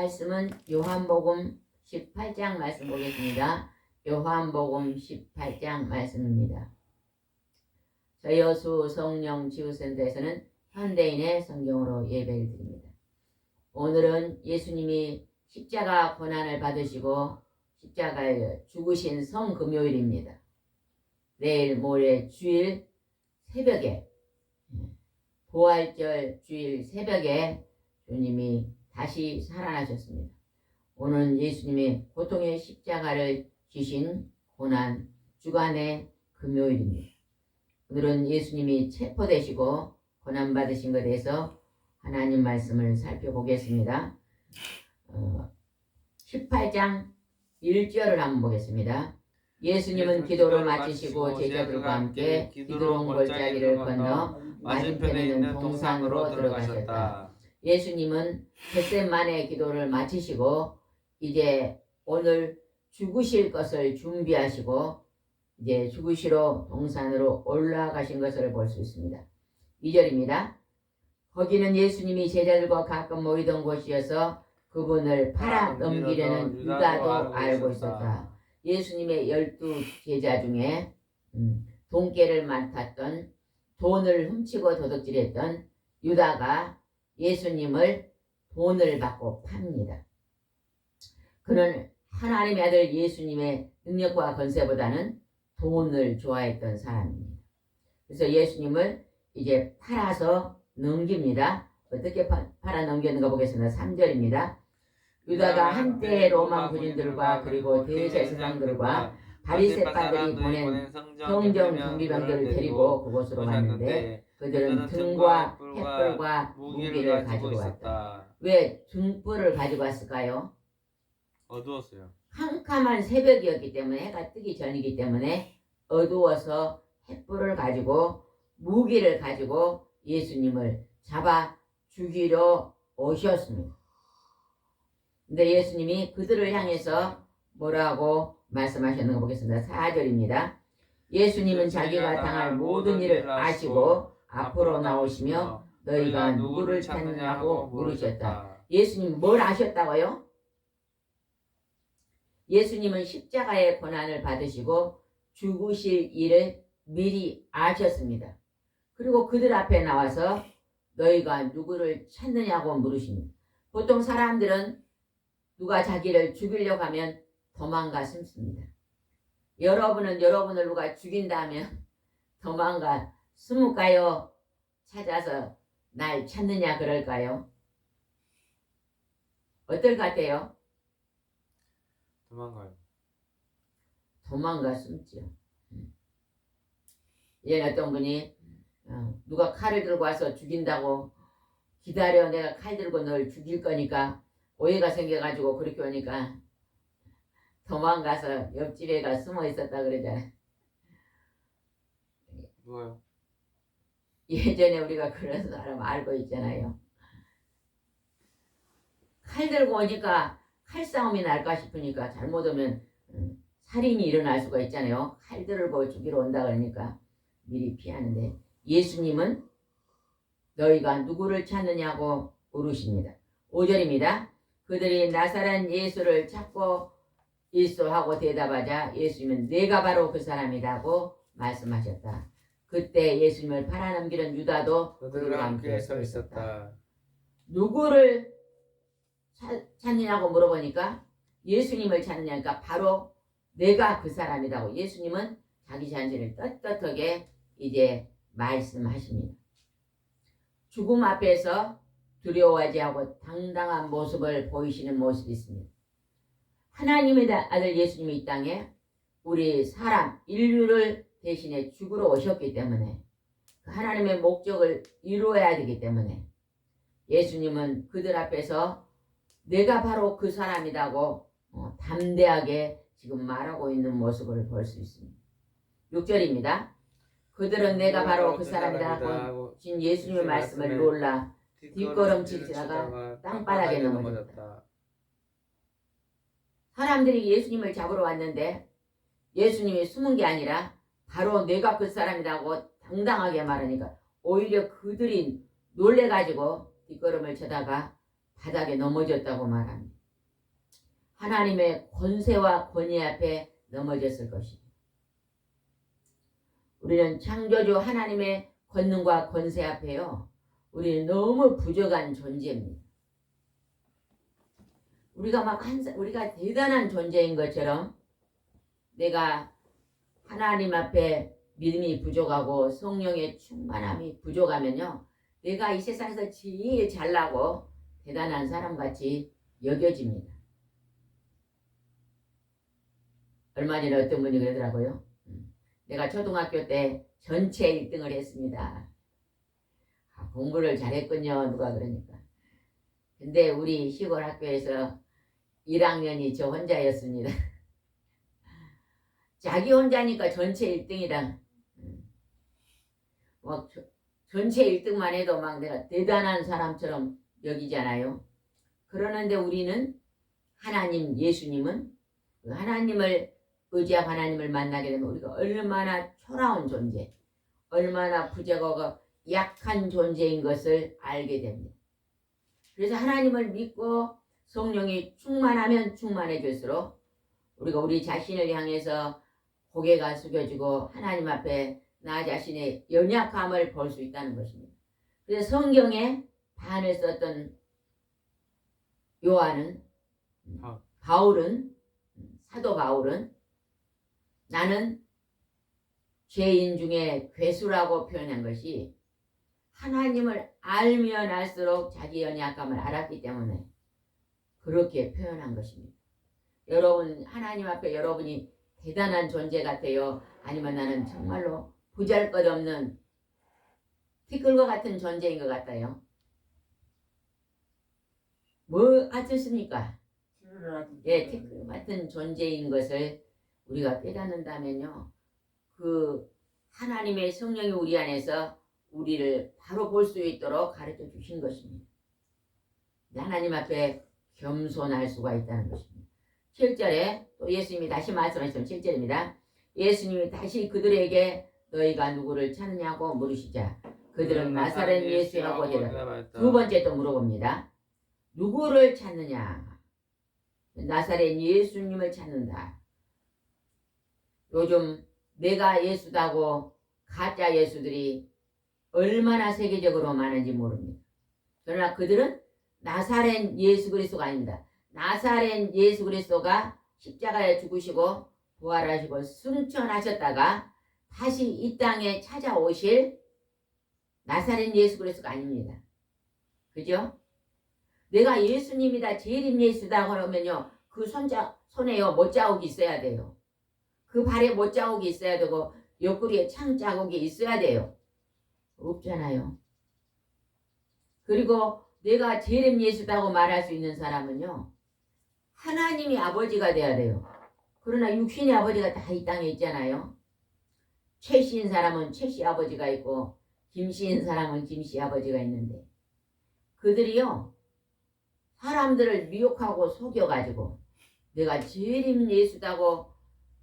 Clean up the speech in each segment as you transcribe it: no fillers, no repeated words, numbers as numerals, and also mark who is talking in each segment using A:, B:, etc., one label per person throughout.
A: 말씀은 요한복음 18장 말씀 보겠습니다. 요한복음 18장 말씀입니다. 저희 여수 성령 치유센터에서는 현대인의 성경으로 예배를 드립니다. 오늘은 예수님이 십자가 고난을 받으시고 십자가에 죽으신 성금요일입니다. 내일 모레 주일 새벽에 부활절 주일 새벽에 주님이 다시 살아나셨습니다. 오늘 예수님이 고통의 십자가를 지신 고난 주간의 금요일입니다. 오늘은 예수님이 체포되시고 고난받으신 것에 대해서 하나님 말씀을 살펴보겠습니다. 18장 1절을 한번 보겠습니다. 예수님은 기도를 마치시고 제자들과 함께 기드론 골짜기를 건너 맞은편에 있는 동산으로 들어가셨다. 예수님은 겟세마네 기도를 마치시고 이제 오늘 죽으실 것을 준비하시고 이제 죽으시러 동산으로 올라가신 것을 볼 수 있습니다. 2절입니다. 거기는 예수님이 제자들과 가끔 모이던 곳이어서 그분을 팔아 넘기려는 유다도 알고 있었다. 예수님의 12제자 중에 돈깨를 맡았던 돈을 훔치고 도둑질했던 유다가 예수님을 돈을 받고 팝니다. 그는 하나님의 아들 예수님의 능력과 권세보다는 돈을 좋아했던 사람입니다. 그래서 예수님을 이제 팔아서 넘깁니다. 어떻게 팔아 넘겼는가 보겠습니다. 3절입니다. 유다가 한때 로마 군인들과 그리고 대제사장들과 바리새파들이 보낸 성전 경비병들을 데리고 그곳으로 갔는데 그들은 등과 횃불과 무기를 가지고 왔다. 왜 등불을 가지고 왔을까요?
B: 어두웠어요.
A: 캄캄한 새벽이었기 때문에, 해가 뜨기 전이기 때문에 어두워서 횃불을 가지고 무기를 가지고 예수님을 잡아 죽이러 오셨습니다. 근데 예수님이 그들을 향해서 뭐라고 말씀하셨는가 보겠습니다. 4절입니다. 예수님은 자기가 당할 모든 일을 아시고 앞으로 나오시며 너희가 누구를 찾느냐고 물으셨다. 예수님 뭘 아셨다고요? 예수님은 십자가의 고난을 받으시고 죽으실 일을 미리 아셨습니다. 그리고 그들 앞에 나와서 너희가 누구를 찾느냐고 물으십니다. 보통 사람들은 누가 자기를 죽이려고 하면 도망가 숨습니다. 여러분은 여러분을 누가 죽인다 하면 도망가 숨을까요? 찾아서 날 찾느냐 그럴까요? 어떨 것 같아요?
B: 도망가요.
A: 도망가 숨지요. 예전 어떤 분이 누가 칼을 들고 와서 죽인다고 기다려, 내가 칼 들고 널 죽일 거니까, 오해가 생겨가지고 그렇게 오니까 도망가서 옆집에 가 숨어 있었다 그러잖아요.
B: 누가요?
A: 예전에 우리가 그런 사람 알고 있잖아요. 칼 들고 오니까 칼싸움이 날까 싶으니까 잘못 오면 살인이 일어날 수가 있잖아요. 칼 들고 죽이러 온다 그러니까 미리 피하는데, 예수님은 너희가 누구를 찾느냐고 물으십니다. 5절입니다. 그들이 나사렛 예수를 찾고 있어 하고 대답하자 예수님은 내가 바로 그 사람이라고 말씀하셨다. 그때 예수님을 팔아넘기는 유다도
B: 그들과 함께 서 있었다.
A: 누구를 찾느냐고 물어보니까 예수님을 찾느냐니까 바로 내가 그 사람이라고 예수님은 자기 자신을 떳떳하게 이제 말씀하십니다. 죽음 앞에서 두려워하지 않고 당당한 모습을 보이시는 모습이 있습니다. 하나님의 아들 예수님이 이 땅에 우리 사람 인류를 대신해 죽으러 오셨기 때문에 하나님의 목적을 이루어야 되기 때문에 예수님은 그들 앞에서 내가 바로 그 사람이라고 담대하게 지금 말하고 있는 모습을 볼 수 있습니다. 6절입니다. 그들은 내가 바로 그 사람이라고 진 예수님의 말씀을 놀라 뒷걸음치다가 땅바닥에 넘어졌다. 사람들이 예수님을 잡으러 왔는데 예수님이 숨은 게 아니라 바로 내가 그 사람이라고 당당하게 말하니까 오히려 그들이 놀래가지고 뒷걸음을 쳐다가 바닥에 넘어졌다고 말합니다. 하나님의 권세와 권위 앞에 넘어졌을 것입니다. 우리는 창조주 하나님의 권능과 권세 앞에요, 우리는 너무 부족한 존재입니다. 우리가 대단한 존재인 것처럼 내가 하나님 앞에 믿음이 부족하고 성령의 충만함이 부족하면요, 내가 이 세상에서 제일 잘나고 대단한 사람같이 여겨집니다. 얼마 전에 어떤 분이 그러더라고요. 내가 초등학교 때 전체 1등을 했습니다. 공부를 잘했군요. 누가 그러니까. 근데 우리 시골 학교에서 1학년이 저 혼자였습니다. 자기 혼자니까 전체 1등이다. 막 전체 1등만 해도 막 내가 대단한 사람처럼 여기잖아요. 그러는데 우리는 하나님, 예수님은 하나님을 의지하고 하나님을 만나게 되면 우리가 얼마나 초라한 존재, 얼마나 부족하고 약한 존재인 것을 알게 됩니다. 그래서 하나님을 믿고 성령이 충만하면 충만해질수록 우리가 우리 자신을 향해서 고개가 숙여지고 하나님 앞에 나 자신의 연약함을 볼 수 있다는 것입니다. 그래서 성경에 반을 썼던 사도 바울은 나는 죄인 중에 괴수라고 표현한 것이 하나님을 알면 알수록 자기 연약함을 알았기 때문에 그렇게 표현한 것입니다. 여러분, 하나님 앞에 여러분이 대단한 존재 같아요? 아니면 나는 정말로 보잘것없는 티끌과 같은 존재인 것 같아요? 뭐 같으십니까? 예, 티끌 같은 존재인 것을 우리가 깨닫는다면요, 그 하나님의 성령이 우리 안에서 우리를 바로 볼 수 있도록 가르쳐 주신 것입니다. 하나님 앞에 겸손할 수가 있다는 것입니다. 7절에 또 예수님이 다시 말씀하시면 7절입니다. 예수님이 다시 그들에게 너희가 누구를 찾느냐고 물으시자 그들은 나사렛 예수라고 대답. 두 번째 또 물어봅니다. 누구를 찾느냐? 나사렛 예수님을 찾는다. 요즘 내가 예수다고 가짜 예수들이 얼마나 세계적으로 많은지 모릅니다. 그러나 그들은 나사렛 예수 그리스도가 아닙니다. 나사렛 예수 그리스도가 십자가에 죽으시고 부활하시고 승천하셨다가 다시 이 땅에 찾아오실 나사렛 예수 그리스도가 아닙니다. 그죠? 내가 예수님이다, 재림 예수다 그러면요, 그 손에요 못자국이 있어야 돼요. 그 발에 못자국이 있어야 되고 옆구리에 창자국이 있어야 돼요. 없잖아요. 그리고 내가 재림 예수다고 말할 수 있는 사람은요, 하나님이 아버지가 돼야 돼요. 그러나 육신의 아버지가 다 이 땅에 있잖아요. 최씨인 사람은 최씨 아버지가 있고 김씨인 사람은 김씨 아버지가 있는데 그들이요 사람들을 미혹하고 속여가지고 내가 재림 예수다고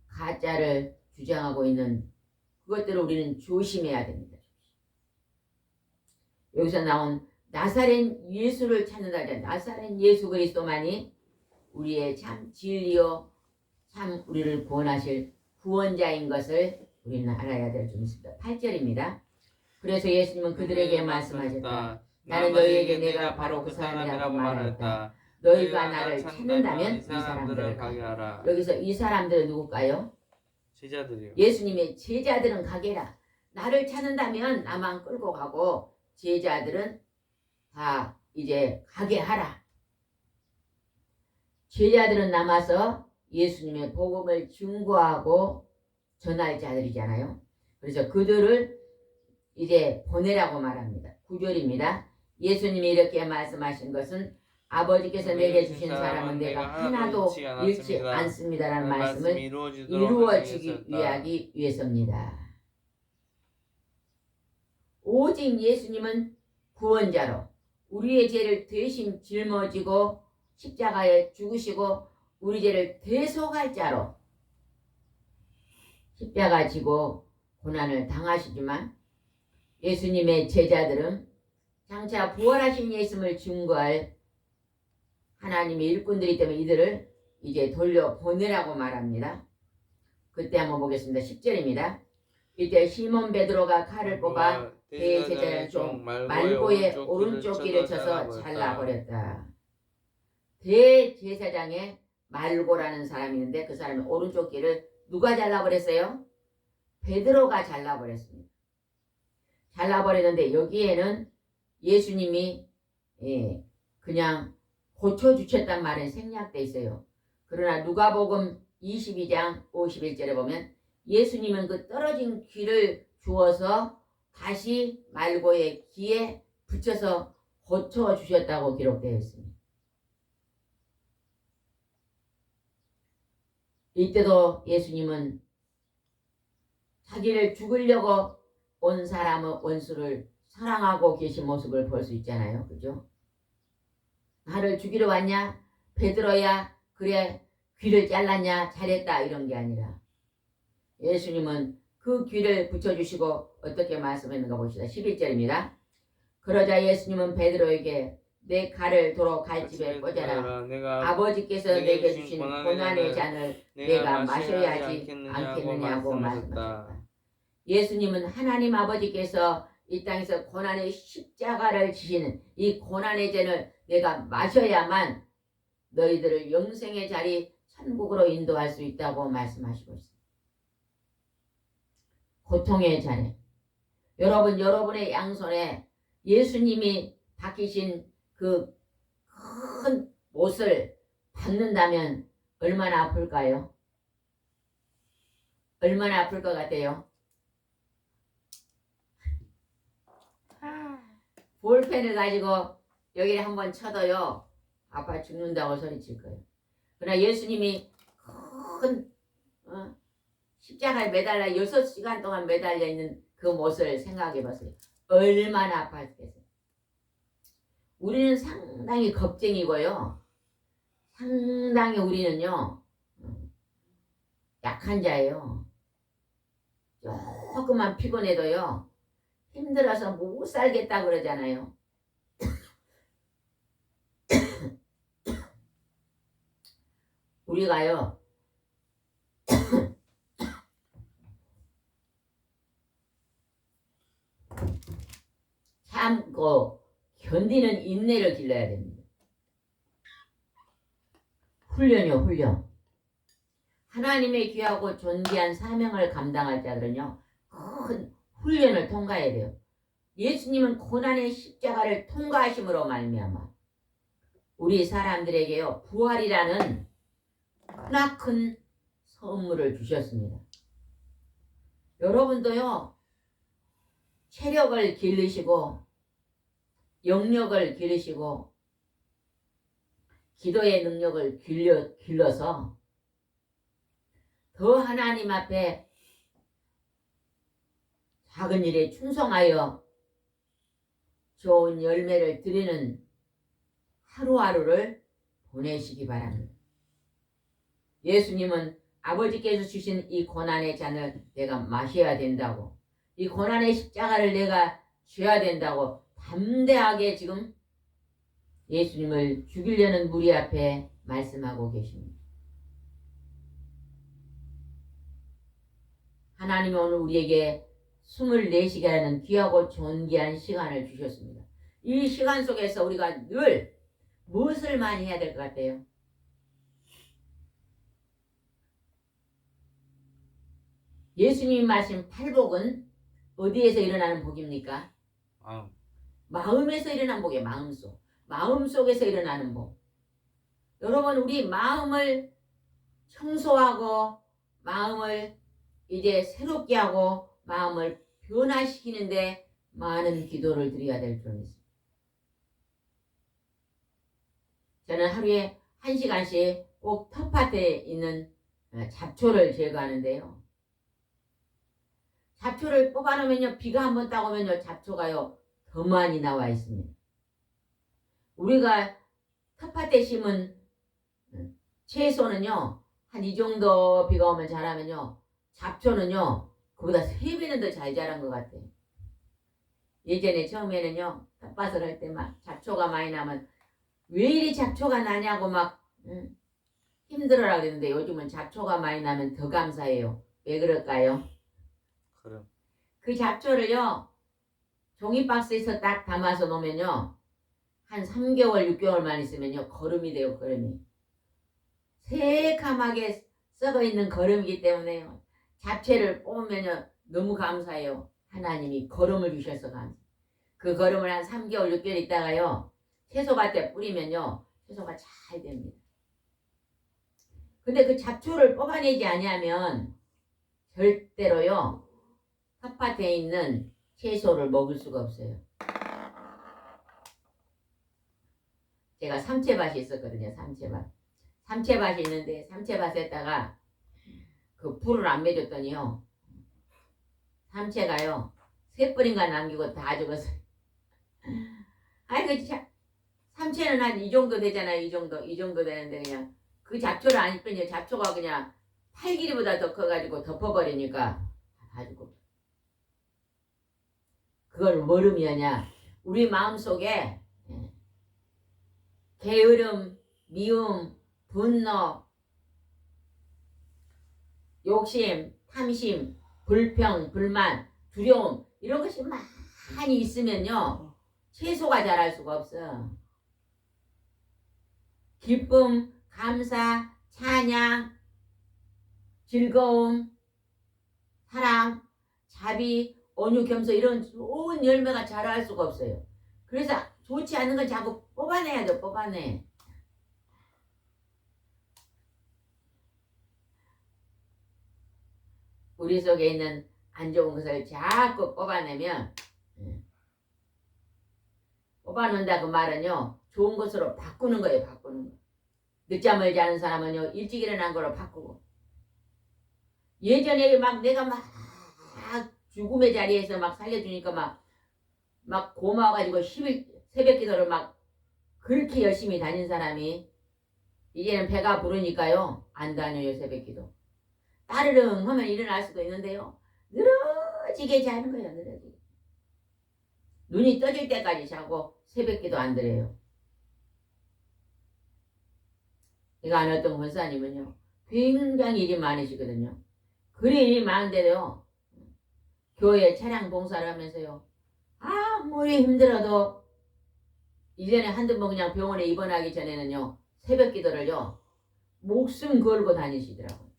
A: 가짜를 주장하고 있는 그것들을 우리는 조심해야 됩니다. 여기서 나온 나사렛 예수를 찾는다. 나사렛 예수 그리스도만이 우리의 참 진리요 참 우리를 구원하실 구원자인 것을 우리는 알아야 될 점 있습니다. 8절입니다. 그래서 예수님은 그들에게 말씀하셨다. 나는 너희에게 내가 바로 그 사람이라고 말하였다. 너희가 나를 찾는다면 이 사람들을 가게 하라. 여기서 이 사람들은 누굴까요?
B: 제자들이요.
A: 예수님의 제자들은 가게라. 나를 찾는다면 나만 끌고 가고 제자들은 다 이제 가게 하라. 제자들은 남아서 예수님의 복음을 증거하고 전할 자들이잖아요. 그래서 그들을 이제 보내라고 말합니다. 9절입니다. 예수님이 이렇게 말씀하신 것은 아버지께서 내게 주신 사람은 내가 하나도 잃지 않습니다라는 말씀을 이루어지기 위하기 위해서입니다. 오직 예수님은 구원자로 우리의 죄를 대신 짊어지고 십자가에 죽으시고 우리 죄를 대속할 자로 십자가 지고 고난을 당하시지만 예수님의 제자들은 장차 부활하신 예수님을 증거할 하나님의 일꾼들이기 때문에 이들을 이제 돌려보내라고 말합니다. 그때 한번 보겠습니다. 10절입니다. 이때 시몬 베드로가 칼을 뽑아 대제자의 종 말고의 오른쪽 귀를 쳐서 잘라버렸다. 대제사장의 말고라는 사람이 있는데 그 사람의 오른쪽 귀를 누가 잘라버렸어요? 베드로가 잘라버렸습니다. 잘라버렸는데 여기에는 예수님이 그냥 고쳐주셨단 말은 생략돼 있어요. 그러나 누가복음 22장 51절에 보면 예수님은 그 떨어진 귀를 주어서 다시 말고의 귀에 붙여서 고쳐주셨다고 기록되어 있습니다. 이때도 예수님은 자기를 죽으려고 온 사람의 원수를 사랑하고 계신 모습을 볼 수 있잖아요. 그죠? 나를 죽이러 왔냐? 베드로야 그래 귀를 잘랐냐? 잘했다 이런 게 아니라 예수님은 그 귀를 붙여주시고 어떻게 말씀했는가 봅시다. 11절입니다. 그러자 예수님은 베드로에게 내 칼을 도로 갈집에 꽂아라. 아버지께서 내게 주신 고난의 잔을 내가 마셔야 하지 않겠느냐고 말씀하셨다. 예수님은 하나님 아버지께서 이 땅에서 고난의 십자가를 지시는 이 고난의 잔을 내가 마셔야만 너희들을 영생의 자리 천국으로 인도할 수 있다고 말씀하시고 있습니다. 고통의 잔에 여러분의 양손에 예수님이 박히신 그 큰 못을 받는다면 얼마나 아플까요? 얼마나 아플 것 같아요? 볼펜을 가지고 여기를 한번 쳐도요 아파 죽는다고 소리칠 거예요. 그러나 예수님이 큰 십자가에 매달려 6시간 동안 매달려 있는 그 못을 생각해 보세요. 얼마나 아팠겠어요. 우리는 상당히 겁쟁이고요. 상당히 우리는요 약한 자예요. 조금만 피곤해도요 힘들어서 못 살겠다 그러잖아요. 우리가요 참고 견디는 인내를 길러야 됩니다. 훈련이요, 훈련. 하나님의 귀하고 존귀한 사명을 감당할 자들은요 큰 훈련을 통과해야 돼요. 예수님은 고난의 십자가를 통과하심으로 말미암아 우리 사람들에게요 부활이라는 크나큰 선물을 주셨습니다. 여러분도요 체력을 기르시고 영력을 기르시고 기도의 능력을 길러서 더 하나님 앞에 작은 일에 충성하여 좋은 열매를 드리는 하루하루를 보내시기 바랍니다. 예수님은 아버지께서 주신 이 고난의 잔을 내가 마셔야 된다고, 이 고난의 십자가를 내가 져야 된다고 담대하게 지금 예수님을 죽이려는 무리 앞에 말씀하고 계십니다. 하나님은 오늘 우리에게 24시간이라는 귀하고 존귀한 시간을 주셨습니다. 이 시간 속에서 우리가 늘 무엇을 많이 해야 될 것 같아요? 예수님이 말씀 팔복은 어디에서 일어나는 복입니까? 마음에서 일어나는 복이에요. 마음속. 마음속에서 일어나는 복. 여러분 우리 마음을 청소하고 마음을 이제 새롭게 하고 마음을 변화시키는데 많은 기도를 드려야 될 줄은 있습니다. 저는 하루에 1시간씩 꼭 텃밭에 있는 잡초를 제거하는데요. 잡초를 뽑아놓으면요 비가 한번 따오면요 잡초가요 더 많이 나와 있습니다. 우리가 텃밭에 심은 채소는요 한 이 정도 비가 오면 자라면요 잡초는요 그보다 3배는 더 잘 자란 것 같아요. 예전에 처음에는요 텃밭을 할 때 막 잡초가 많이 나면 왜 이리 잡초가 나냐고 막 힘들어라 그랬는데 요즘은 잡초가 많이 나면 더 감사해요. 왜 그럴까요?
B: 그럼.
A: 그 잡초를요 종이박스에서 딱 담아서 놓으면요 한 3개월 6개월만 있으면요 거름이 돼요. 거름이 새카맣게 썩어있는 거름이기 때문에요 잡채를 뽑으면요 너무 감사해요. 하나님이 거름을 주셔서 감사해요. 그 거름을 한 3개월 6개월 있다가요 채소밭에 뿌리면요 채소가 잘 됩니다. 근데 그 잡초를 뽑아내지 아니하면 절대로요 텃밭에 있는 채소를 먹을 수가 없어요. 제가 삼채밭이 있었거든요. 삼채밭이 있는데 삼채밭에다가 그 풀을 안 매줬더니요 삼채가요 3뿌린가 남기고 다 죽었어요. 아이고 참 삼채는 한 이 정도 되잖아요. 이 정도 되는데 그냥 그 잡초를 안 뿌리니 잡초가 그냥 팔 길이보다 더 커가지고 덮어버리니까 다 죽고. 그걸 뭘 의미하냐? 우리 마음속에 게으름, 미움, 분노, 욕심, 탐심, 불평, 불만, 두려움 이런 것이 많이 있으면요 채소가 자랄 수가 없어. 기쁨, 감사, 찬양, 즐거움, 사랑, 자비, 온유, 겸손 이런 좋은 열매가 자랄 수가 없어요. 그래서 좋지 않은 건 자꾸 뽑아내야 돼. 뽑아내. 우리 속에 있는 안 좋은 것을 자꾸 뽑아내면 뽑아놓는다 그 말은요 좋은 것으로 바꾸는 거예요. 바꾸는 거. 늦잠을 자는 사람은요 일찍 일어난 거로 바꾸고, 예전에 막 내가 막 죽음의 자리에서 막 살려주니까 막 막 고마워가지고 새벽 기도를 막 그렇게 열심히 다닌 사람이 이제는 배가 부르니까요 안 다녀요. 새벽 기도 따르릉 하면 일어날 수도 있는데요 늘어지게 자는 거예요. 늘어지게 눈이 떠질 때까지 자고 새벽 기도 안 드려요. 제가 아는 어떤 권사님은요 굉장히 일이 많으시거든요. 그리 일이 많은데도요 교회 차량 봉사를 하면서요 아무리 힘들어도 이전에 한두 번 그냥 병원에 입원하기 전에는요 새벽 기도를요 목숨 걸고 다니시더라고요.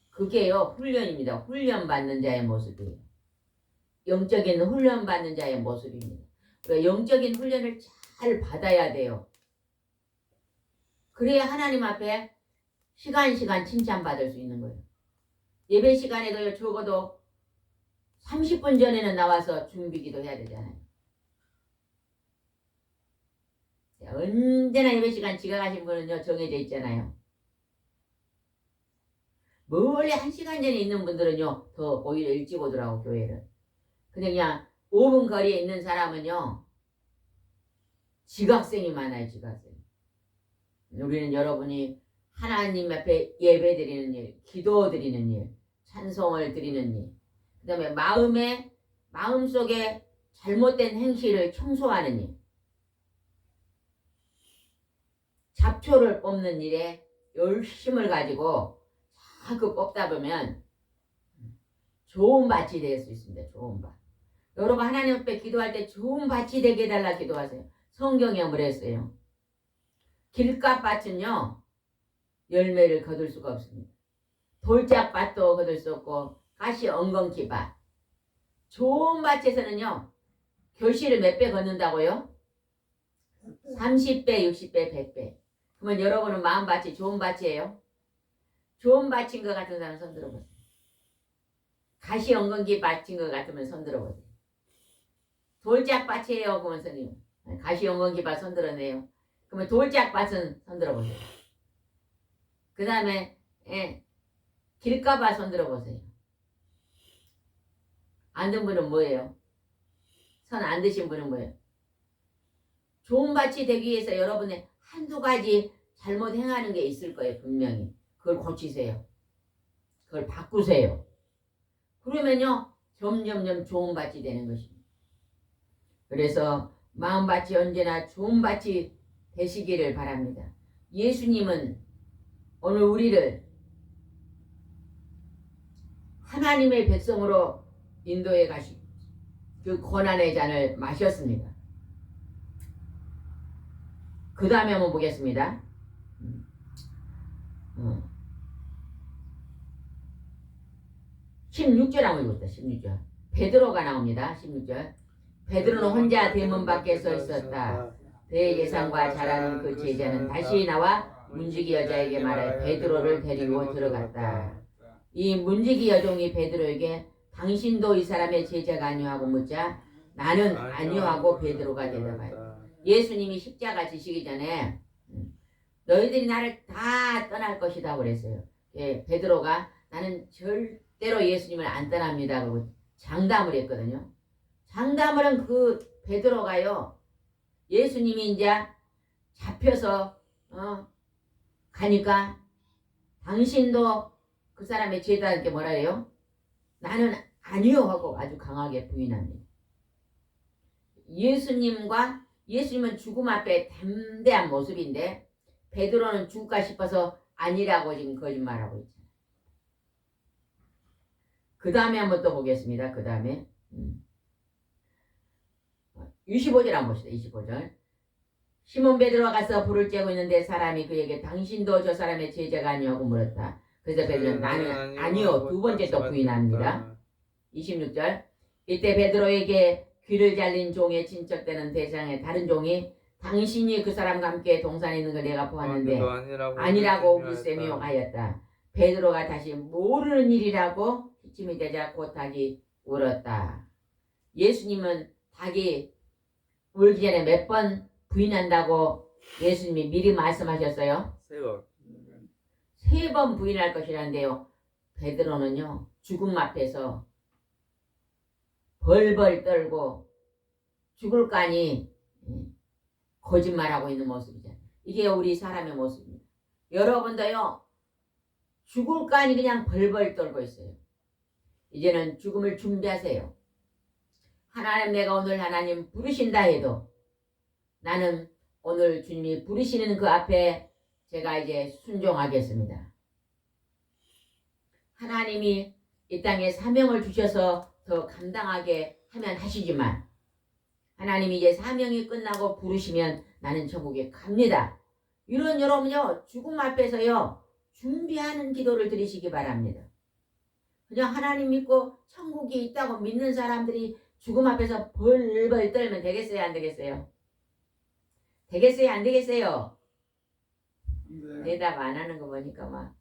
A: 그게요 훈련입니다. 훈련 받는 자의 모습이에요. 영적인 훈련 받는 자의 모습입니다. 그러니까 영적인 훈련을 잘 받아야 돼요. 그래야 하나님 앞에 시간 칭찬받을 수 있는 거예요. 예배 시간에도 적어도 30분 전에는 나와서 준비기도 해야 되잖아요. 언제나 예배 시간 지각하신 분은요 정해져 있잖아요. 멀리 1시간 전에 있는 분들은요 더 오히려 일찍 오더라고 교회를. 근데 그냥 5분 거리에 있는 사람은요 지각생이 많아요. 지각생. 우리는 여러분이 하나님 앞에 예배 드리는 일, 기도 드리는 일, 찬송을 드리는 일, 그 다음에 마음속에 잘못된 행실을 청소하는 일, 잡초를 뽑는 일에 열심을 가지고 자꾸 뽑다 보면 좋은 밭이 될 수 있습니다. 좋은 밭. 여러분 하나님 앞에 기도할 때 좋은 밭이 되게 해달라 기도하세요. 성경에 그랬어요. 길가밭은요 열매를 거둘 수가 없습니다. 돌짝밭도 거둘 수 없고 가시 엉겅퀴밭. 좋은 밭에서는요 결실을 몇 배 걷는다고요? 30배, 60배, 100배. 그러면 여러분은 마음밭이 좋은 밭이에요? 좋은 밭인 것 같은 사람 손 들어보세요. 가시 엉겅퀴 밭인 것 같으면 손 들어보세요. 돌짝밭이에요? 그러면 선생님 가시 엉겅퀴 밭 손 들어내요. 그러면 돌짝밭은 손 들어보세요. 그 다음에 길가밭 손 들어보세요. 안 든 분은 뭐예요? 손 안 드신 분은 뭐예요? 좋은 밭이 되기 위해서 여러분의 한두 가지 잘못 행하는 게 있을 거예요. 분명히. 그걸 고치세요. 그걸 바꾸세요. 그러면요 점점점 좋은 밭이 되는 것입니다. 그래서 마음밭이 언제나 좋은 밭이 되시기를 바랍니다. 예수님은 오늘 우리를 하나님의 백성으로 인도해 가시고 그 고난의 잔을 마셨습니다. 그 다음에 한번 보겠습니다. 16절 한번 읽읍시다. 16절. 베드로가 나옵니다. 16절. 베드로는 혼자 대문 밖에 서 있었다. 대제사장과 잘하는 그 제자는 다시 나와 문지기 여자에게 말하여 베드로를 데리고 들어갔다. 이 문지기 여종이 베드로에게 당신도 이 사람의 제자가 아니오 하고 묻자 나는 아니오 하고 베드로가 대답하여 예수님이 십자가 지시기 전에 너희들이 나를 다 떠날 것이다 그랬어요. 예, 베드로가 나는 절대로 예수님을 안 떠납니다. 그러고 장담을 했거든요. 장담을 한 그 베드로가요. 예수님이 이제 잡혀서 가니까 당신도 그 사람의 제자한테 뭐라 해요? 나는 아니요 하고 아주 강하게 부인합니다. 예수님은 죽음 앞에 담대한 모습인데 베드로는 죽을까 싶어서 아니라고 지금 거짓말하고 있잖아요. 그 다음에 한번 또 보겠습니다. 그 다음에 25절 한번 봅시다. 25절. 시몬 베드로가 가서 불을 쬐고 있는데 사람이 그에게 당신도 저 사람의 제자가 아니냐고 물었다. 그래서 베드로는 나는 아니요. 두 번째 또 부인합니다. 26절. 이때 베드로에게 귀를 잘린 종의 친척되는 대장의 다른 종이 당신이 그 사람과 함께 동산에 있는 걸 내가 보았는데 아니라고 글쎄며 하였다. 베드로가 다시 모르는 일이라고 기침이 되자 곧 닭이 울었다. 예수님은 닭이 울기 전에 몇 번 부인한다고 예수님이 미리 말씀하셨어요?
B: 3번.
A: 3번 부인할 것이라는데요. 베드로는요 죽음 앞에서 벌벌 떨고 죽을 까니 거짓말하고 있는 모습이잖아요. 이게 우리 사람의 모습입니다. 여러분도요, 죽을 까니 그냥 벌벌 떨고 있어요. 이제는 죽음을 준비하세요. 하나님, 내가 오늘 하나님 부르신다 해도 나는 오늘 주님이 부르시는 그 앞에 제가 이제 순종하겠습니다. 하나님이 이 땅에 사명을 주셔서 더 감당하게 하면 하시지만 하나님이 이제 사명이 끝나고 부르시면 나는 천국에 갑니다. 이런 여러분요, 죽음 앞에서요 준비하는 기도를 드리시기 바랍니다. 그냥 하나님 믿고 천국이 있다고 믿는 사람들이 죽음 앞에서 벌벌 떨면 되겠어요, 안 되겠어요? 되겠어요, 안 되겠어요?
C: 네.
A: 대답 안 하는 거 보니까 막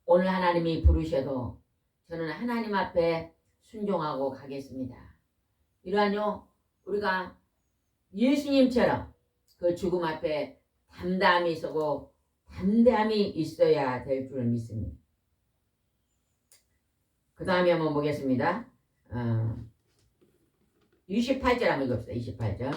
A: 오늘 하나님이 부르셔도 저는 하나님 앞에 순종하고 가겠습니다. 이러한요, 우리가 예수님처럼 그 죽음 앞에 담담히 서고 담대함이 있어야 될 줄 믿습니다. 그 다음에 한번 보겠습니다. 28절 한번 읽읍시다. 28절.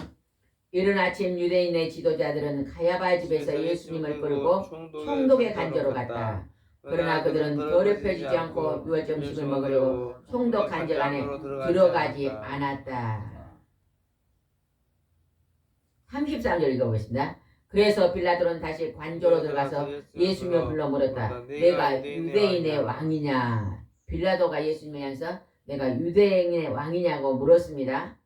A: 이른 아침 유대인의 지도자들은 가야바 집에서 예수님을 끌고 총독의 간저로 갔다. 그러나 그들은 더럽혀지지 않고 유월점식을 먹으려고 총독 간저 안에 들어가지 않았다. 33절 읽어보겠습니다. 그래서 빌라도는 다시 관저로 들어가서 예수님을 불러 물었다. 내가 유대인의 왕이냐? 빌라도가 예수님에 대해서 내가 유대인의 왕이냐고 물었습니다.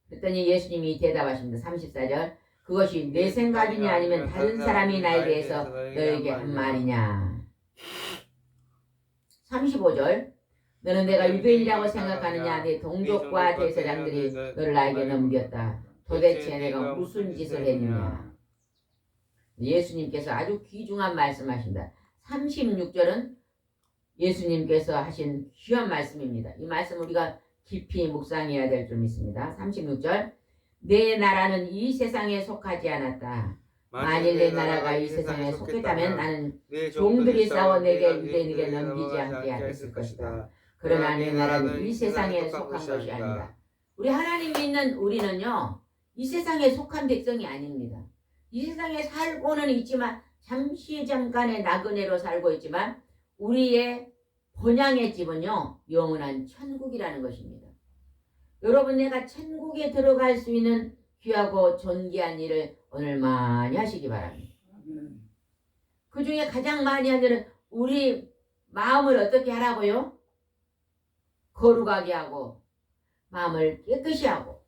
A: 그랬더니 예수님이 대답하십니다. 34절. 그것이 내 생각이냐 아니면 다른 사람이 나에 대해서 너에게 한 말이냐? 35절. 너는 내가 유대인이라고 생각하느냐? 내 동족과 대제사장들이 너를 나에게 넘겼다. 도대체 내가 무슨 짓을 했느냐? 예수님께서 아주 귀중한 말씀하신다. 36절은 예수님께서 하신 귀한 말씀입니다. 이 말씀 우리가 깊이 묵상해야 될 줄 믿습니다. 36절. 내 나라는 이 세상에 속하지 않았다. 만일 내 나라가 이 세상에 속했다면 나는 종들이 싸워 내게 유대인에게 넘기지 않게 하였을 것이다. 그러나 내 나라는 이 세상에 속한 것이 아니다. 우리 하나님 믿는 우리는요, 이 세상에 속한 백성이 아닙니다. 이 세상에 살고는 있지만 잠시 잠깐의 나그네로 살고 있지만 우리의 본향의 집은요, 영원한 천국이라는 것입니다. 여러분, 내가 천국에 들어갈 수 있는 귀하고 존귀한 일을 오늘 많이 하시기 바랍니다. 그 중에 가장 많이 한 일은 우리 마음을 어떻게 하라고요? 거룩하게 하고, 마음을 깨끗이 하고,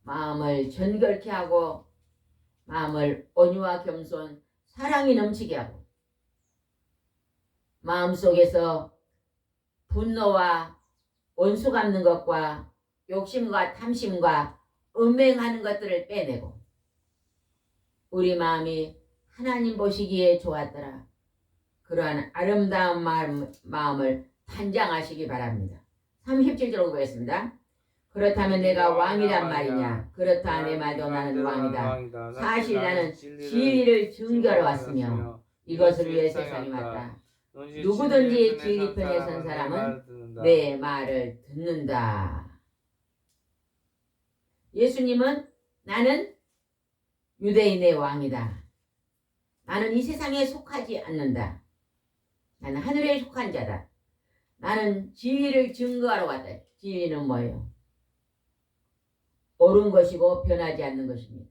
A: 마음을 정결케 하고, 마음을 온유와 겸손, 사랑이 넘치게 하고, 마음속에서 분노와 원수 갚는 것과 욕심과 탐심과 음행하는 것들을 빼내고 우리 마음이 하나님 보시기에 좋았더라. 그러한 아름다운 마음을 단장하시기 바랍니다. 37절 보겠습니다. 그렇다면 내가 왕이란 말이냐? 그렇다 내 말도 나는 왕이다. 사실 나는 진리를 증거하러 왔으며 이것을 위해 세상에 왔다. 누구든지 진리 편에 선 사람은 내 말을 듣는다. 예수님은 나는 유대인의 왕이다. 나는 이 세상에 속하지 않는다. 나는 하늘에 속한 자다. 나는 진리를 증거하러 왔다. 진리는 뭐예요? 옳은 것이고 변하지 않는 것입니다.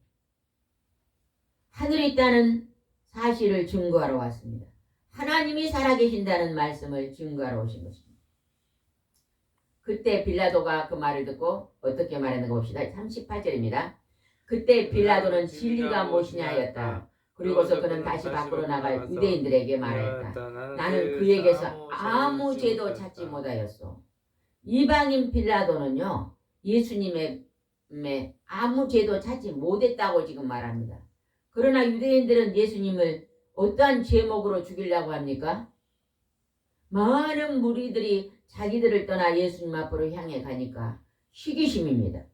A: 하늘에 있다는 사실을 증거하러 왔습니다. 하나님이 살아계신다는 말씀을 증거하러 오신 것입니다. 그때 빌라도가 그 말을 듣고 어떻게 말했는가 봅시다. 38절입니다. 그때 빌라도는 진리가 무엇이냐 하였다. 그리고서 그는 다시 밖으로 나가 유대인들에게 말하였다. 나는 그에게서 아무 죄도 찾지 못하였소. 이방인 빌라도는요, 예수님의 아무 죄도 찾지 못했다고 지금 말합니다. 그러나 유대인들은 예수님을 어떠한 제목으로 죽이려고 합니까? 많은 무리들이 자기들을 떠나 예수님 앞으로 향해 가니까 시기심입니다.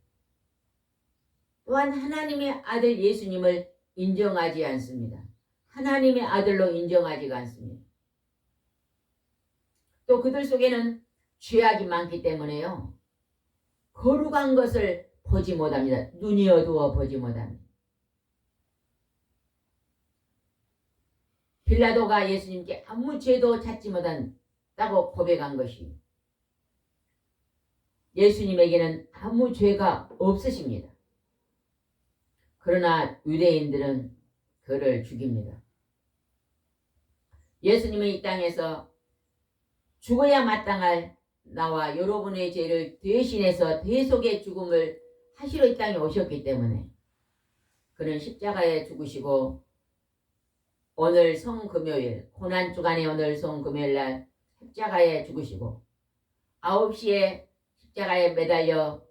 A: 또한 하나님의 아들 예수님을 인정하지 않습니다. 하나님의 아들로 인정하지가 않습니다. 또 그들 속에는 죄악이 많기 때문에요. 거룩한 것을 보지 못합니다. 눈이 어두워 보지 못합니다. 빌라도가 예수님께 아무 죄도 찾지 못한다고 고백한 것이 예수님에게는 아무 죄가 없으십니다. 그러나 유대인들은 그를 죽입니다. 예수님은 이 땅에서 죽어야 마땅할 나와 여러분의 죄를 대신해서 대속의 죽음을 하시러 이 땅에 오셨기 때문에 그는 십자가에 죽으시고 오늘 성금요일 고난주간의 오늘 성금요일날 십자가에 죽으시고 9시에 십자가에 매달려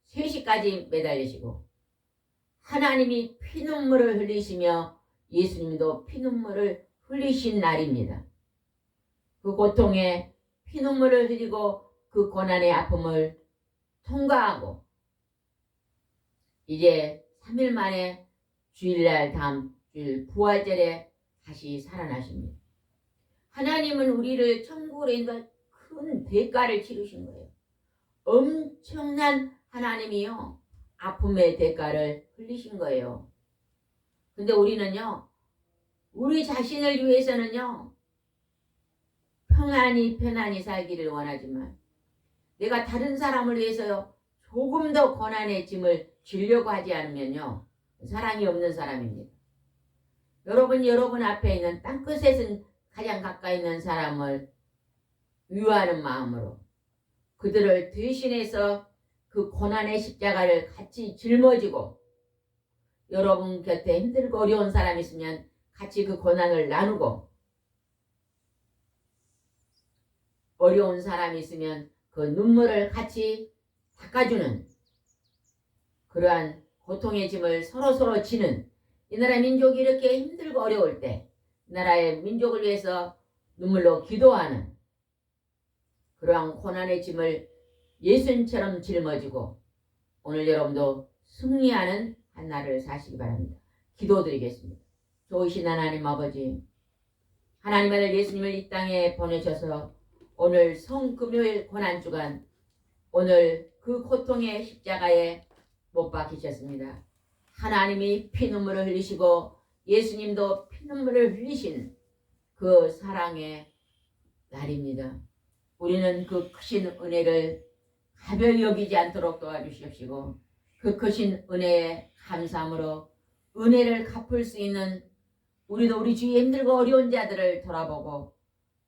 A: 3시까지 매달리시고 하나님이 피눈물을 흘리시며 예수님도 피눈물을 흘리신 날입니다. 그 고통에 피눈물을 흘리고 그 고난의 아픔을 통과하고 이제 3일 만에 주일날 다음 주일 부활절에 다시 살아나십니다. 하나님은 우리를 천국으로 인도할 큰 대가를 치르신 거예요. 엄청난 하나님이요. 아픔의 대가를 흘리신 거예요. 근데 우리는요. 우리 자신을 위해서는요. 편안히 살기를 원하지만 내가 다른 사람을 위해서요. 조금 더 고난의 짐을 지려고 하지 않으면요. 사랑이 없는 사람입니다. 여러분 앞에 있는 땅끝에서 가장 가까이 있는 사람을 위로하는 마음으로 그들을 대신해서 그 고난의 십자가를 같이 짊어지고 여러분 곁에 힘들고 어려운 사람이 있으면 같이 그 고난을 나누고 어려운 사람이 있으면 그 눈물을 같이 닦아주는 그러한 고통의 짐을 서로 지는 이 나라 민족이 이렇게 힘들고 어려울 때 이 나라의 민족을 위해서 눈물로 기도하는 그러한 고난의 짐을 예수님처럼 짊어지고 오늘 여러분도 승리하는 한 날을 사시기 바랍니다. 기도드리겠습니다. 좋으신 하나님 아버지, 하나님 아들 예수님을 이 땅에 보내셔서 오늘 성금요일 고난주간 오늘 그 고통의 십자가에 못 박히셨습니다. 하나님이 피눈물을 흘리시고 예수님도 피눈물을 흘리신 그 사랑의 날입니다. 우리는 그 크신 은혜를 가벼이 여기지 않도록 도와주시옵시고 그 크신 은혜에 감사함으로 은혜를 갚을 수 있는 우리도 우리 주위에 힘들고 어려운 자들을 돌아보고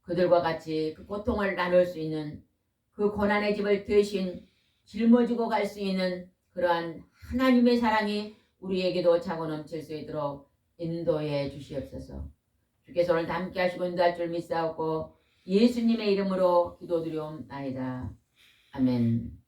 A: 그들과 같이 그 고통을 나눌 수 있는 그 고난의 집을 대신 짊어지고 갈 수 있는 그러한 하나님의 사랑이 우리에게도 차고 넘칠 수 있도록 인도해 주시옵소서. 주께서 오늘 함께 하시고 인도할 줄 믿사옵고 예수님의 이름으로 기도드리옵나이다. 아멘.